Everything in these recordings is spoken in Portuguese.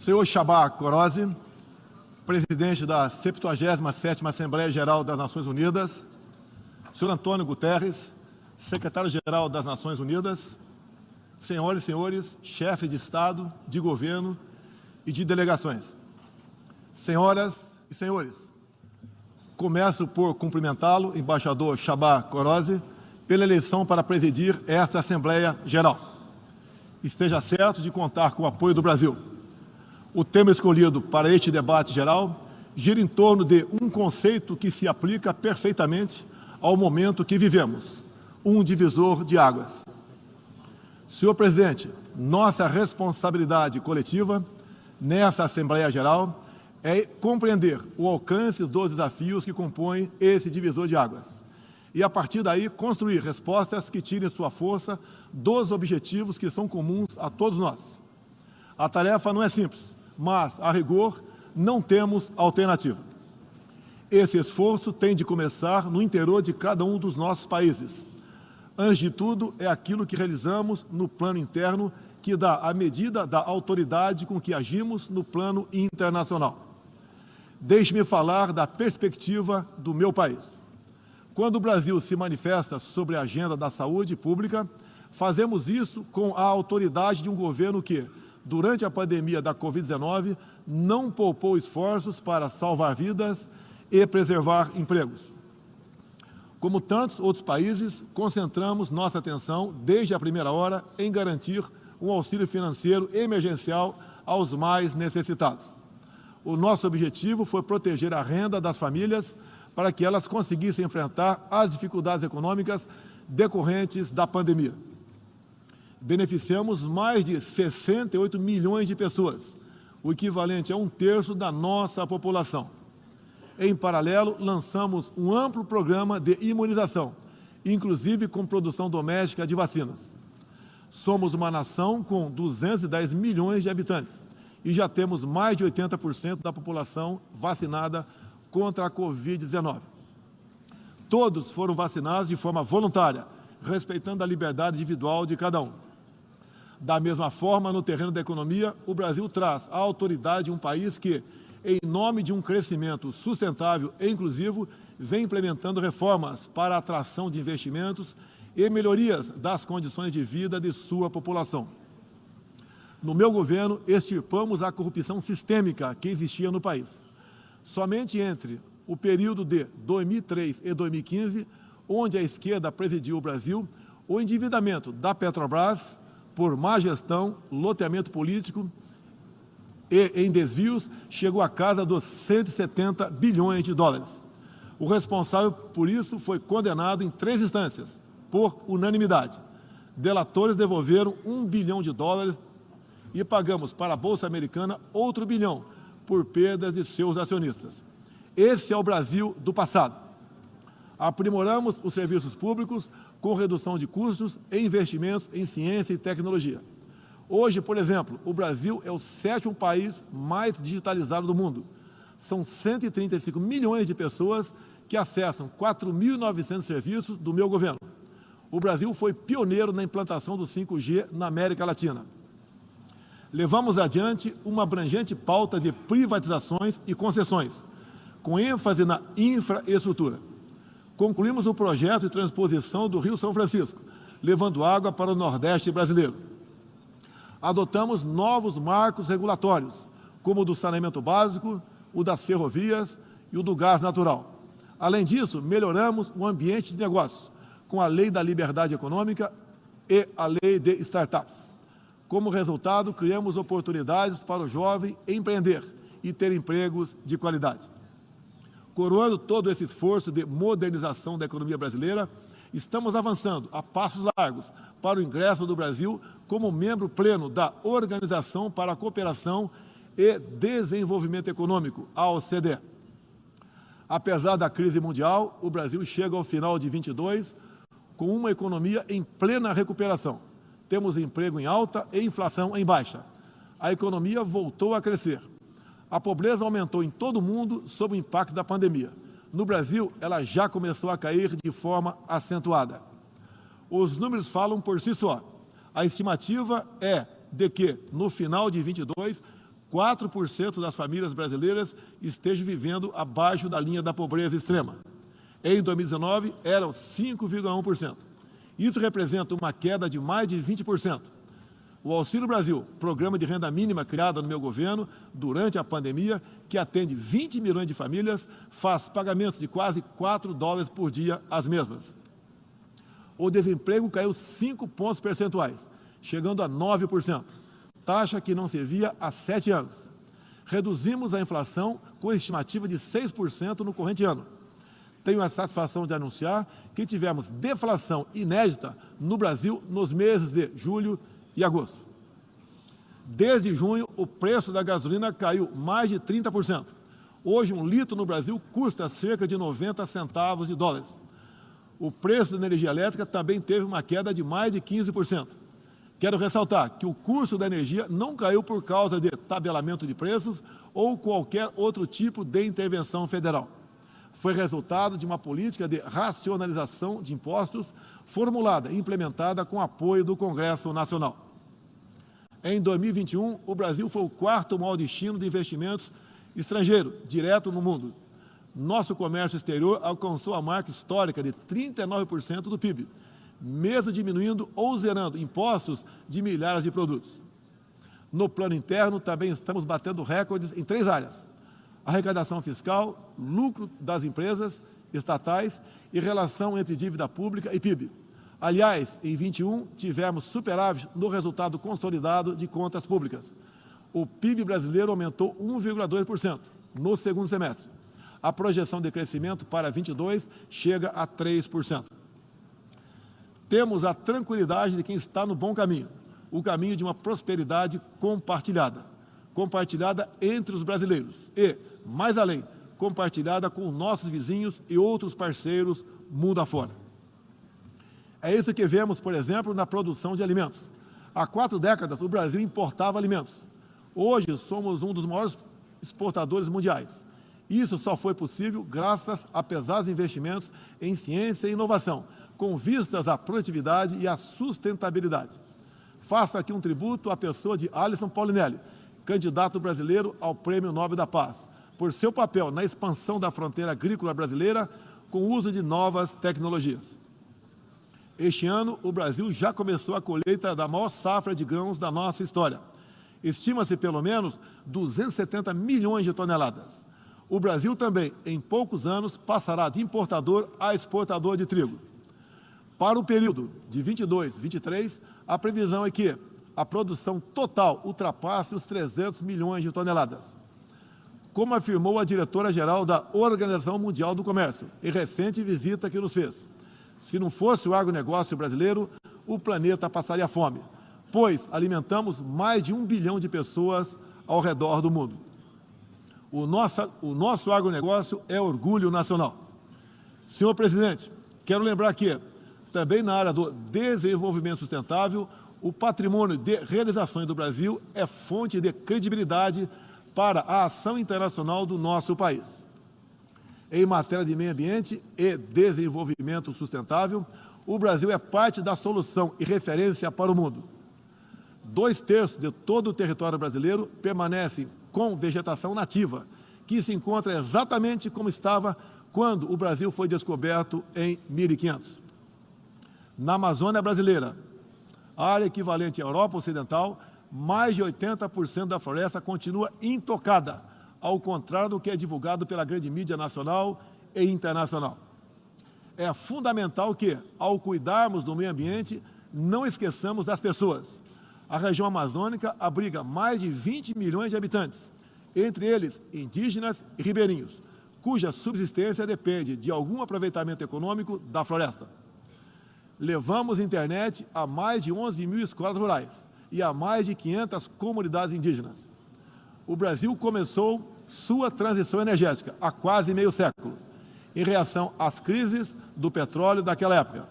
Senhor Csaba Kőrösi, presidente da 77ª Assembleia Geral das Nações Unidas, senhor Antônio Guterres, secretário-geral das Nações Unidas, senhoras e senhores, chefes de Estado, de governo e de delegações. Senhoras e senhores, começo por cumprimentá-lo, embaixador Csaba Kőrösi, pela eleição para presidir esta Assembleia Geral. Esteja certo de contar com o apoio do Brasil. O tema escolhido para este debate geral gira em torno de um conceito que se aplica perfeitamente ao momento que vivemos, um divisor de águas. Senhor presidente, nossa responsabilidade coletiva nessa Assembleia Geral é compreender o alcance dos desafios que compõem esse divisor de águas e, a partir daí, construir respostas que tirem sua força dos objetivos que são comuns a todos nós. A tarefa não é simples, mas, a rigor, não temos alternativa. Esse esforço tem de começar no interior de cada um dos nossos países. Antes de tudo, é aquilo que realizamos no plano interno que dá a medida da autoridade com que agimos no plano internacional. Deixe-me falar da perspectiva do meu país. Quando o Brasil se manifesta sobre a agenda da saúde pública, fazemos isso com a autoridade de um governo que, durante a pandemia da Covid-19, não poupou esforços para salvar vidas e preservar empregos. Como tantos outros países, concentramos nossa atenção, desde a primeira hora, em garantir um auxílio financeiro emergencial aos mais necessitados. O nosso objetivo foi proteger a renda das famílias para que elas conseguissem enfrentar as dificuldades econômicas decorrentes da pandemia. Beneficiamos mais de 68 milhões de pessoas, o equivalente a 1/3 da nossa população. Em paralelo, lançamos um amplo programa de imunização, inclusive com produção doméstica de vacinas. Somos uma nação com 210 milhões de habitantes e já temos mais de 80% da população vacinada contra a Covid-19. Todos foram vacinados de forma voluntária, respeitando a liberdade individual de cada um. Da mesma forma, no terreno da economia, o Brasil traz a autoridade de um país que, em nome de um crescimento sustentável e inclusivo, vem implementando reformas para a atração de investimentos e melhorias das condições de vida de sua população. No meu governo, extirpamos a corrupção sistêmica que existia no país. Somente entre o período de 2003 e 2015, onde a esquerda presidiu o Brasil, o endividamento da Petrobras, por má gestão, loteamento político e em desvios, chegou à casa dos 170 bilhões de dólares. O responsável por isso foi condenado em 3 instâncias, por unanimidade. Delatores devolveram $1 bilhão e pagamos para a Bolsa Americana outro $1 bilhão por perdas de seus acionistas. Esse é o Brasil do passado. Aprimoramos os serviços públicos com redução de custos e investimentos em ciência e tecnologia. Hoje, por exemplo, o Brasil é o 7º país mais digitalizado do mundo. São 135 milhões de pessoas que acessam 4.900 serviços do meu governo. O Brasil foi pioneiro na implantação do 5G na América Latina. Levamos adiante uma abrangente pauta de privatizações e concessões, com ênfase na infraestrutura. Concluímos o projeto de transposição do Rio São Francisco, levando água para o Nordeste brasileiro. Adotamos novos marcos regulatórios, como o do saneamento básico, o das ferrovias e o do gás natural. Além disso, melhoramos o ambiente de negócios, com a Lei da Liberdade Econômica e a Lei de Startups. Como resultado, criamos oportunidades para o jovem empreender e ter empregos de qualidade. Coroando todo esse esforço de modernização da economia brasileira, estamos avançando a passos largos para o ingresso do Brasil como membro pleno da Organização para a Cooperação e Desenvolvimento Econômico, a OCDE. Apesar da crise mundial, o Brasil chega ao final de 2022 com uma economia em plena recuperação. Temos emprego em alta e inflação em baixa. A economia voltou a crescer. A pobreza aumentou em todo o mundo sob o impacto da pandemia. No Brasil, ela já começou a cair de forma acentuada. Os números falam por si só. A estimativa é de que, no final de 2022, 4% das famílias brasileiras estejam vivendo abaixo da linha da pobreza extrema. Em 2019, eram 5,1%. Isso representa uma queda de mais de 20%. O Auxílio Brasil, programa de renda mínima criado no meu governo durante a pandemia, que atende 20 milhões de famílias, faz pagamentos de quase $4 por dia às mesmas. O desemprego caiu 5 pontos percentuais, chegando a 9%, taxa que não se via há 7 anos. Reduzimos a inflação com estimativa de 6% no corrente ano. Tenho a satisfação de anunciar que tivemos deflação inédita no Brasil nos meses de julho e agosto. Desde junho, o preço da gasolina caiu mais de 30%. Hoje, um litro no Brasil custa cerca de 90 centavos de dólares. O preço da energia elétrica também teve uma queda de mais de 15%. Quero ressaltar que o custo da energia não caiu por causa de tabelamento de preços ou qualquer outro tipo de intervenção federal. Foi resultado de uma política de racionalização de impostos formulada e implementada com apoio do Congresso Nacional. Em 2021, o Brasil foi o quarto maior destino de investimentos estrangeiro direto no mundo. Nosso comércio exterior alcançou a marca histórica de 39% do PIB, mesmo diminuindo ou zerando impostos de milhares de produtos. No plano interno, também estamos batendo recordes em 3 áreas: arrecadação fiscal, lucro das empresas estatais e relação entre dívida pública e PIB. Aliás, em 21, tivemos superávit no resultado consolidado de contas públicas. O PIB brasileiro aumentou 1,2% no segundo semestre. A projeção de crescimento para 22 chega a 3%. Temos a tranquilidade de quem está no bom caminho, o caminho de uma prosperidade compartilhada entre os brasileiros e, mais além, compartilhada com nossos vizinhos e outros parceiros mundo afora. É isso que vemos, por exemplo, na produção de alimentos. Há 4 décadas, o Brasil importava alimentos. Hoje, somos um dos maiores exportadores mundiais. Isso só foi possível graças a pesados investimentos em ciência e inovação, com vistas à produtividade e à sustentabilidade. Faço aqui um tributo à pessoa de Alisson Paulinelli, candidato brasileiro ao Prêmio Nobel da Paz, por seu papel na expansão da fronteira agrícola brasileira com o uso de novas tecnologias. Este ano, o Brasil já começou a colheita da maior safra de grãos da nossa história. Estima-se pelo menos 270 milhões de toneladas. O Brasil também, em poucos anos, passará de importador a exportador de trigo. Para o período de 22 e 23, a previsão é que a produção total ultrapasse os 300 milhões de toneladas. Como afirmou a diretora-geral da Organização Mundial do Comércio, em recente visita que nos fez, se não fosse o agronegócio brasileiro, o planeta passaria fome, pois alimentamos mais de 1 bilhão de pessoas ao redor do mundo. O nosso agronegócio é orgulho nacional. Senhor presidente, quero lembrar que, também na área do desenvolvimento sustentável, o patrimônio de realizações do Brasil é fonte de credibilidade para a ação internacional do nosso país. Em matéria de meio ambiente e desenvolvimento sustentável, o Brasil é parte da solução e referência para o mundo. 2/3 de todo o território brasileiro permanece com vegetação nativa, que se encontra exatamente como estava quando o Brasil foi descoberto em 1500. Na Amazônia brasileira, área equivalente à Europa Ocidental, mais de 80% da floresta continua intocada, ao contrário do que é divulgado pela grande mídia nacional e internacional. É fundamental que, ao cuidarmos do meio ambiente, não esqueçamos das pessoas. A região amazônica abriga mais de 20 milhões de habitantes, entre eles indígenas e ribeirinhos, cuja subsistência depende de algum aproveitamento econômico da floresta. Levamos internet a mais de 11 mil escolas rurais e a mais de 500 comunidades indígenas. O Brasil começou sua transição energética há quase meio século, em reação às crises do petróleo daquela época.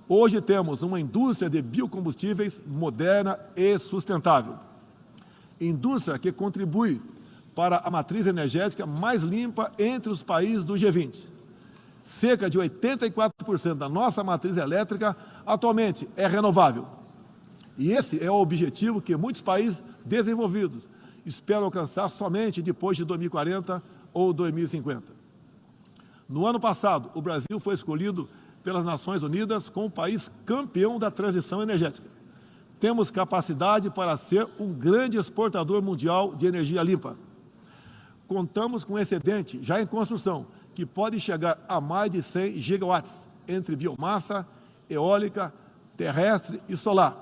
Hoje temos uma indústria de biocombustíveis moderna e sustentável. Indústria que contribui para a matriz energética mais limpa entre os países do G20. Cerca de 84% da nossa matriz elétrica atualmente é renovável. E esse é o objetivo que muitos países desenvolvidos espero alcançar somente depois de 2040 ou 2050. No ano passado, o Brasil foi escolhido pelas Nações Unidas como o país campeão da transição energética. Temos capacidade para ser um grande exportador mundial de energia limpa. Contamos com excedente já em construção, que pode chegar a mais de 100 gigawatts, entre biomassa, eólica, terrestre e solar,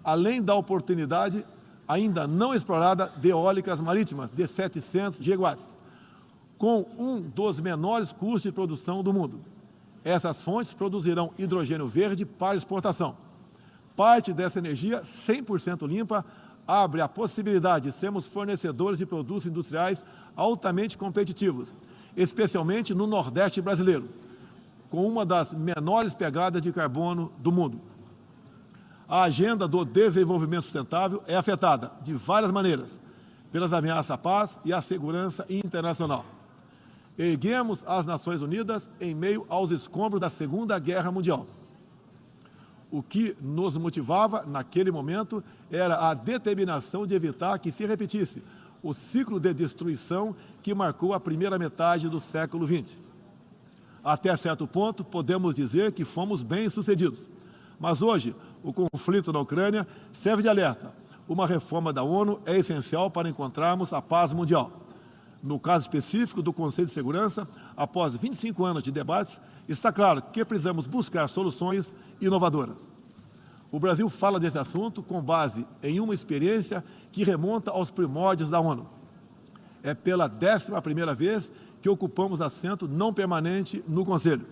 além da oportunidade ainda não explorada de eólicas marítimas de 700 gigawatts, com um dos menores custos de produção do mundo. Essas fontes produzirão hidrogênio verde para exportação. Parte dessa energia 100% limpa abre a possibilidade de sermos fornecedores de produtos industriais altamente competitivos, especialmente no Nordeste brasileiro, com uma das menores pegadas de carbono do mundo. A agenda do desenvolvimento sustentável é afetada, de várias maneiras, pelas ameaças à paz e à segurança internacional. Erguemos as Nações Unidas em meio aos escombros da Segunda Guerra Mundial. O que nos motivava, naquele momento, era a determinação de evitar que se repetisse o ciclo de destruição que marcou a primeira metade do século XX. Até certo ponto, podemos dizer que fomos bem-sucedidos. Mas hoje, o conflito na Ucrânia serve de alerta. Uma reforma da ONU é essencial para encontrarmos a paz mundial. No caso específico do Conselho de Segurança, após 25 anos de debates, está claro que precisamos buscar soluções inovadoras. O Brasil fala desse assunto com base em uma experiência que remonta aos primórdios da ONU. É pela 11ª vez que ocupamos assento não permanente no Conselho.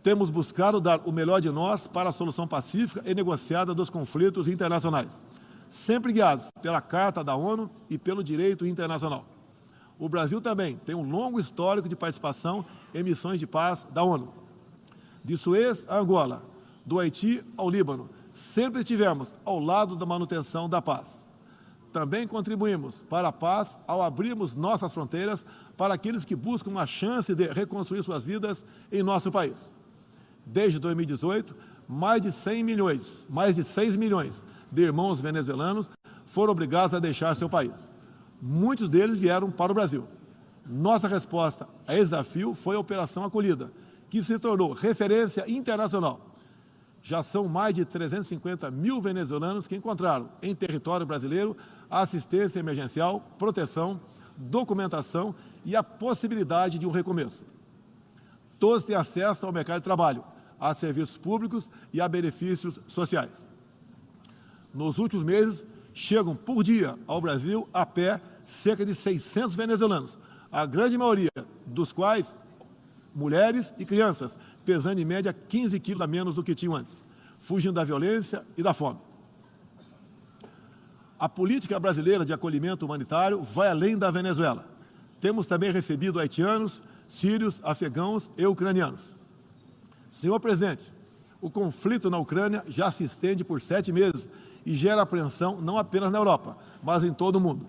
Temos buscado dar o melhor de nós para a solução pacífica e negociada dos conflitos internacionais, sempre guiados pela Carta da ONU e pelo direito internacional. O Brasil também tem um longo histórico de participação em missões de paz da ONU. De Suez a Angola, do Haiti ao Líbano, sempre estivemos ao lado da manutenção da paz. Também contribuímos para a paz ao abrirmos nossas fronteiras para aqueles que buscam uma chance de reconstruir suas vidas em nosso país. Desde 2018, mais de 6 milhões de irmãos venezuelanos foram obrigados a deixar seu país. Muitos deles vieram para o Brasil. Nossa resposta a esse desafio foi a Operação Acolhida, que se tornou referência internacional. Já são mais de 350 mil venezuelanos que encontraram em território brasileiro assistência emergencial, proteção, documentação e a possibilidade de um recomeço. Todos têm acesso ao mercado de trabalho, a serviços públicos e a benefícios sociais. Nos últimos meses, chegam por dia ao Brasil a pé cerca de 600 venezuelanos, a grande maioria dos quais mulheres e crianças, pesando em média 15 quilos a menos do que tinham antes, fugindo da violência e da fome. A política brasileira de acolhimento humanitário vai além da Venezuela. Temos também recebido haitianos, sírios, afegãos e ucranianos. Senhor presidente, o conflito na Ucrânia já se estende por 7 meses e gera apreensão não apenas na Europa, mas em todo o mundo.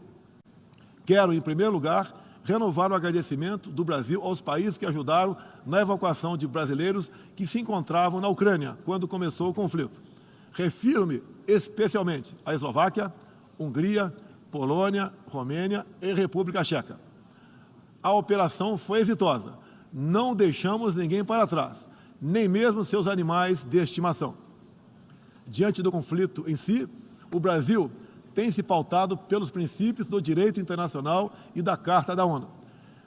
Quero, em primeiro lugar, renovar o agradecimento do Brasil aos países que ajudaram na evacuação de brasileiros que se encontravam na Ucrânia quando começou o conflito. Refiro-me especialmente à Eslováquia, Hungria, Polônia, Romênia e República Tcheca. A operação foi exitosa. Não deixamos ninguém para trás, nem mesmo seus animais de estimação. Diante do conflito em si, o Brasil tem se pautado pelos princípios do direito internacional e da Carta da ONU,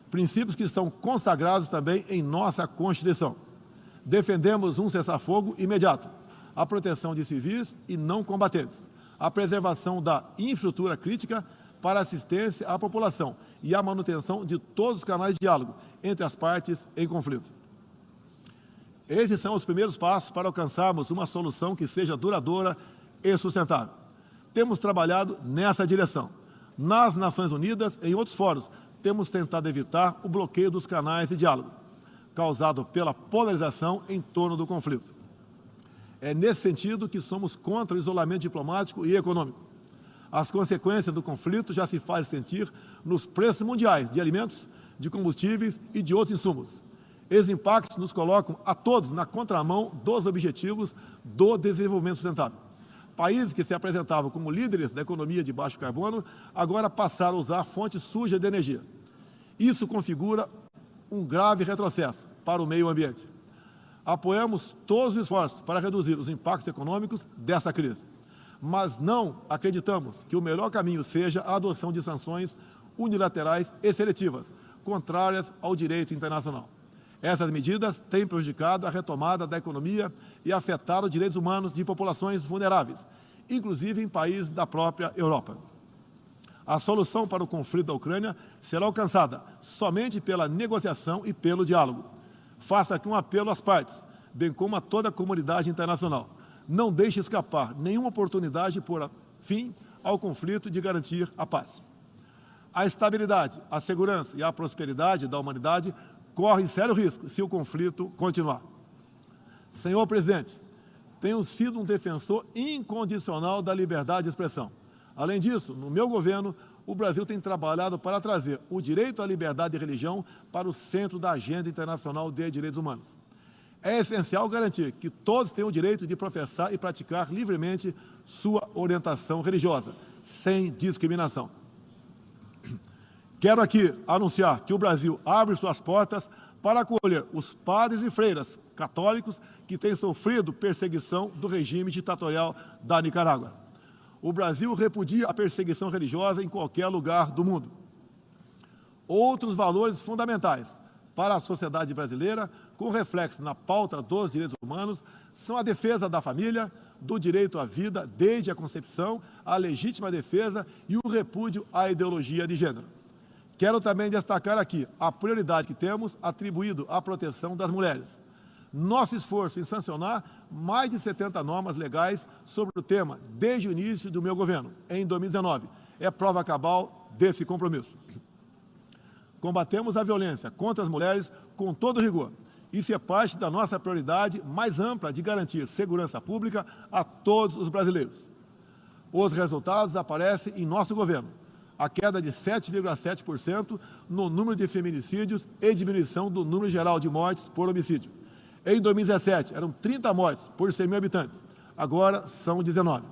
princípios que estão consagrados também em nossa Constituição. Defendemos um cessar-fogo imediato, a proteção de civis e não combatentes, a preservação da infraestrutura crítica para assistência à população e a manutenção de todos os canais de diálogo entre as partes em conflito. Esses são os primeiros passos para alcançarmos uma solução que seja duradoura e sustentável. Temos trabalhado nessa direção. Nas Nações Unidas e em outros fóruns, temos tentado evitar o bloqueio dos canais de diálogo, causado pela polarização em torno do conflito. É nesse sentido que somos contra o isolamento diplomático e econômico. As consequências do conflito já se fazem sentir nos preços mundiais de alimentos, de combustíveis e de outros insumos. Esses impactos nos colocam a todos na contramão dos objetivos do desenvolvimento sustentável. Países que se apresentavam como líderes da economia de baixo carbono, agora passaram a usar fontes sujas de energia. Isso configura um grave retrocesso para o meio ambiente. Apoiamos todos os esforços para reduzir os impactos econômicos dessa crise, mas não acreditamos que o melhor caminho seja a adoção de sanções unilaterais e seletivas, contrárias ao direito internacional. Essas medidas têm prejudicado a retomada da economia e afetado os direitos humanos de populações vulneráveis, inclusive em países da própria Europa. A solução para o conflito da Ucrânia será alcançada somente pela negociação e pelo diálogo. Faço aqui um apelo às partes, bem como a toda a comunidade internacional. Não deixe escapar nenhuma oportunidade de pôr fim ao conflito e de garantir a paz. A estabilidade, a segurança e a prosperidade da humanidade correm sério risco se o conflito continuar. Senhor presidente, tenho sido um defensor incondicional da liberdade de expressão. Além disso, no meu governo, o Brasil tem trabalhado para trazer o direito à liberdade de religião para o centro da agenda internacional de direitos humanos. É essencial garantir que todos tenham o direito de professar e praticar livremente sua orientação religiosa, sem discriminação. Quero aqui anunciar que o Brasil abre suas portas para acolher os padres e freiras católicos que têm sofrido perseguição do regime ditatorial da Nicarágua. O Brasil repudia a perseguição religiosa em qualquer lugar do mundo. Outros valores fundamentais para a sociedade brasileira, com reflexo na pauta dos direitos humanos, são a defesa da família, do direito à vida desde a concepção, a legítima defesa e o repúdio à ideologia de gênero. Quero também destacar aqui a prioridade que temos atribuído à proteção das mulheres. Nosso esforço em sancionar mais de 70 normas legais sobre o tema desde o início do meu governo, em 2019, é prova cabal desse compromisso. Combatemos a violência contra as mulheres com todo rigor. Isso é parte da nossa prioridade mais ampla de garantir segurança pública a todos os brasileiros. Os resultados aparecem em nosso governo. A queda de 7,7% no número de feminicídios e diminuição do número geral de mortes por homicídio. Em 2017, eram 30 mortes por 100 mil habitantes. Agora são 19.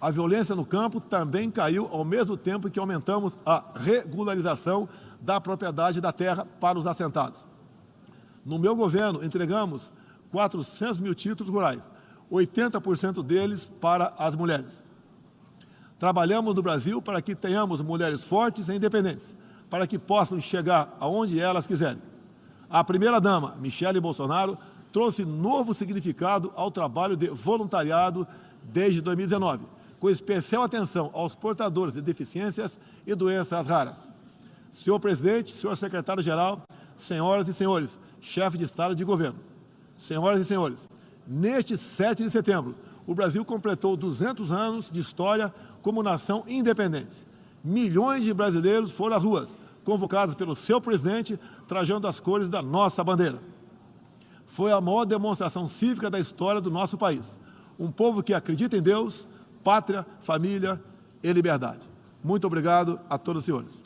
A violência no campo também caiu ao mesmo tempo que aumentamos a regularização da propriedade da terra para os assentados. No meu governo, entregamos 400 mil títulos rurais, 80% deles para as mulheres. Trabalhamos no Brasil para que tenhamos mulheres fortes e independentes, para que possam chegar aonde elas quiserem. A primeira-dama, Michele Bolsonaro, trouxe novo significado ao trabalho de voluntariado desde 2019, com especial atenção aos portadores de deficiências e doenças raras. Senhor presidente, senhor secretário-geral, senhoras e senhores, chefe de Estado e de governo. Senhoras e senhores, neste 7 de setembro, o Brasil completou 200 anos de história como nação independente. Milhões de brasileiros foram às ruas, convocados pelo seu presidente, trajando as cores da nossa bandeira. Foi a maior demonstração cívica da história do nosso país. Um povo que acredita em Deus, pátria, família e liberdade. Muito obrigado a todos os senhores.